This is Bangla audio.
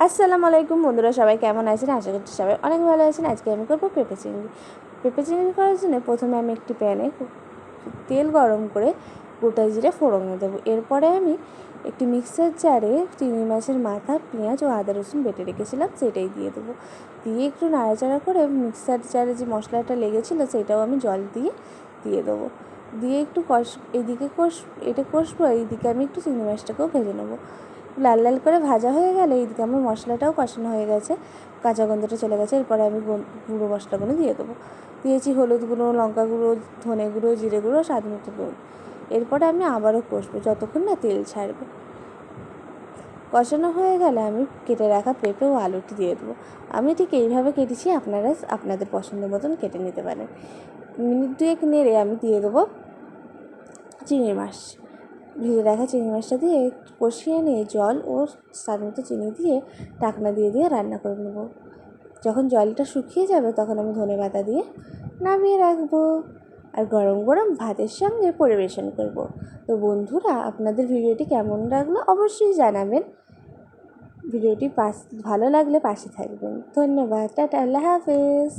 আসসালামু আলাইকুম বন্ধুরা, সবাই কেমন আছেন? আশা করছি সবাই অনেক ভালো আছেন। আজকে আমি করবো পেঁপে চিংড়ি। পেঁপে চিংড়ি করার জন্য প্রথমে আমি একটি প্যানে তেল গরম করে গোটা জিরে ফোড়ন দেবো। এরপরে আমি একটি মিক্সার জারে চিংড়ি মাছের মাথা, পেঁয়াজ ও আদা রসুন বেটে রেখেছিলাম সেটাই দিয়ে দেবো। দিয়ে একটু নাড়াচাড়া করে মিক্সার জারে যে মশলাটা লেগেছিলো সেটাও আমি জল দিয়ে দেবো। দিয়ে একটু এইদিকে কষবো, এইদিকে আমি একটু চিংড়ি মাছটাকেও ভেজে নেবো। লাল লাল করে ভাজা হয়ে গেলে এইদিকে আমার মশলাটাও কষানো হয়ে গেছে, কাঁচা গন্ধটা চলে গেছে। এরপরে আমি গুঁড়ো মশলাগুলো দিয়ে দেবো। দিয়েছি হলুদ গুঁড়ো, লঙ্কা গুঁড়ো, ধনে গুঁড়ো, জিরে গুঁড়ো, স্বাদ মতো নুন। এরপরে আমি আবারও কষবো যতক্ষণ না তেল ছাড়বে। কষানো হয়ে গেলে আমি কেটে রাখা পেঁপে ও আলুটি দিয়ে দেবো। আমি ঠিক এইভাবে কেটেছি, আপনারা আপনাদের পছন্দ মতন কেটে নিতে পারেন। মিনিট দুয়েক নেড়ে আমি দিয়ে দেবো চিংড়ি মাছ। ভেজে রাখা চিংড়ি মাছটা দিয়ে কষিয়ে নিয়ে জল ও স্বাদ মতো চিনি দিয়ে ঢাকনা দিয়ে রান্না করে নেব। যখন জলটা শুকিয়ে যাবে তখন আমি ধনেপাতা দিয়ে নামিয়ে রাখবো আর গরম গরম ভাতের সঙ্গে পরিবেশন করব। তো বন্ধুরা, আপনাদের ভিডিওটি কেমন লাগলো অবশ্যই জানাবেন। ভিডিওটি ভালো লাগলে পাশে থাকবেন। ধন্যবাদ। টাটা, আল্লাহ হাফেজ।